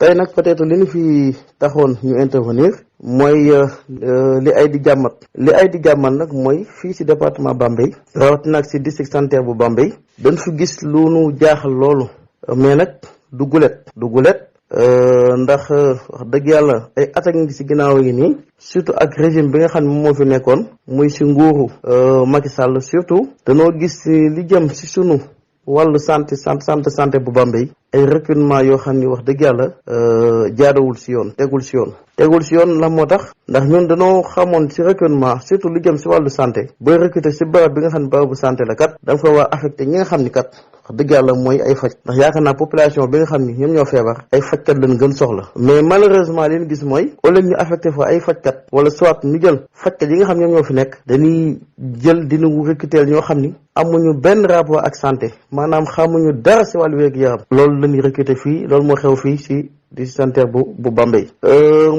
tey nag peut-être li ñu fi taxoon ñu intervenir mooy li ay di jàmmat nag mooy fii ci département Bambey rawat nag ci district sanitaire bu Bambey dañ fi gis lu nu jaaxal loolu mais nag du gulet ndax wax dëgg yàlla ay at a ngi ci ginnaaw yi nii surtout ak régime bi nga xam ne moom moo fi nekkoon muy ci nguuru Macky Sall surtout danoo gis li jëm ci sunu wàllu santé bu Bambey ay recrutement yoo xam ni wax dëgg yàlla jaadawul ci yoon tegul ci yoon la moo tax ndax ñun dañoo xamoon ci recrutement surtout lu jëm ci wàllu santé booy recruter ci barab bi nga xam ne barabu santé la kat da nga fa war affecté ñi nga xam ni kat wax dëgg yàlla mooy ay faj ndax yaakaar naa population bi nga xam ni ñoom ñoo feebar ay fajkat lañ gën soxla mais malheureusement li ñu gis mooy au lieu ñu affecté fa ay fajkat wala soit ñu jël fajkat yi nga xam ñoom ñoo fi nekk dañuy jël dinu recruter ñoo xam ni amuñu benn rapport ak santé maanaam xamuñu dara ci wàllu wér-gu-yaram loolu la ñuy recruter fii loolu moo xew fii ci district sanitaire bu Bambey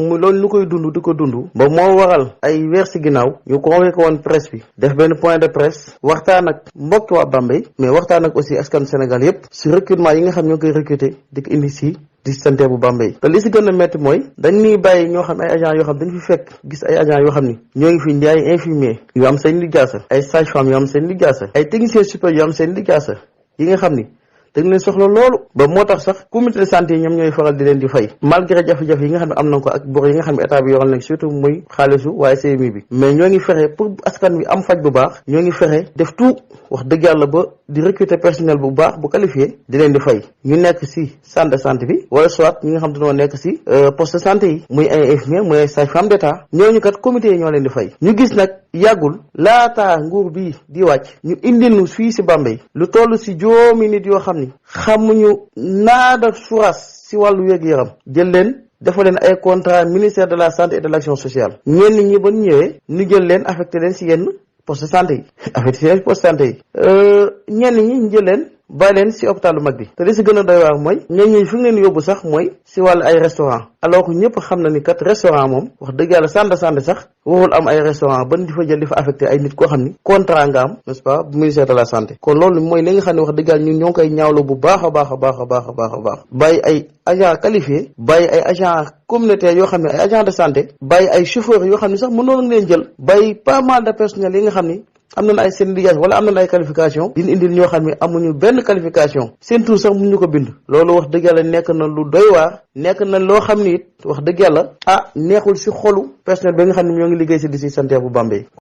mu loolu lu koy dund di ko dund ba moo waral ay weer ci ginnaaw ñu convoqué woon presse bi def benn point de presse waxtaan ak mbokki waa Bambey mais waxtaan ak aussi askan Sénégal yépp ci recrutement yi nga xam ñoo koy recruter di ko indi ci district sanitaire bu Bambey te li ci gën a métti mooy dañuy bàyyi ñoo xam ay agents yoo xam dañu fi fekk gis ay agents yoo xam ni ñoo ngi fi ndi ay infirmier yu am seen lijaasa ay sage-femme yu am seen lijaasa ay techniciens supérieurs yu am seen lijaasa yi nga xam ni dañ leen soxla loolu ba moo tax sax comité de santé yi ñoom ñooy faral di leen di fay malgré jafe-jafe yi nga xam ne am na ko ak bor yi nga xam ne état bi yoral nag surtout muy xaalisu waaye CMU bi mais ñoo ngi fexe pour askan wi am faj bu baax ñoo ngi fexe def tout wax dëgg yàlla ba di recruter personnel bu baax bu qualifié di leen di fay ñu nekk ci centre de santé bi wala soit ñi nga xam dañoo nekk ci poste de santé yi muy ay infirmier muy ay sage-femme d'état ñooñu kat comité yi ñoo leen di fay ñu gis nag yàggul laataa nguur bi di wàcc ñu indinu fii ci Bambey lu toll ci juróomi nit yoo xam ni xamuñu naada suras ci wàllu wér-gu-yaram jël leen dafa leen ay contrat ministère de la santé et de l'action sociale ñenn ñi ba ñëwee ñu jël leen affecté leen ci yenn poste de santé yi affecté ci yenn poste de santé yi ñenn ñi ñu jël leen bàyyi leen ci hôpital bu mag bi te li ci gën a doy waar mooy ñenn ñi fi ngeen yóbbu sax mooy ci wàllu ay restaurant alors que ñëpp xam na ni kat restaurant moom wax dëgg yàlla centre de santé sax waxul am ay restaurant ban di fa jël di fa affecté ay nit koo xam ni contrat nga am n'est-ce pas bu ministère de la santé kon loolu mooy li nga xam ne wax dëgg yàlla ñun ñoo ngi koy ñaawlu bu baax a baax bàyyi ay agent qualifié bàyyi ay agent communautaire yoo xam ne ay agent de santé bàyyi ay chauffeurs yoo xam ne sax mënoon nga leen jël bàyyi pas mal de personnel yi nga xam ni am nañ ay seen liggéey wala am nañ ay qualification dina indil ñoo xam ne amuñu benn qualification seen tur sax mënuñu ko bind loolu wax dëgg yàlla nekk na lu doy waar nekk na loo xam ni it wax dëgg yàlla neexul ci xolu personnel bi nga xam ne ñoo ngi liggéey ci district sanitaire bu Bambey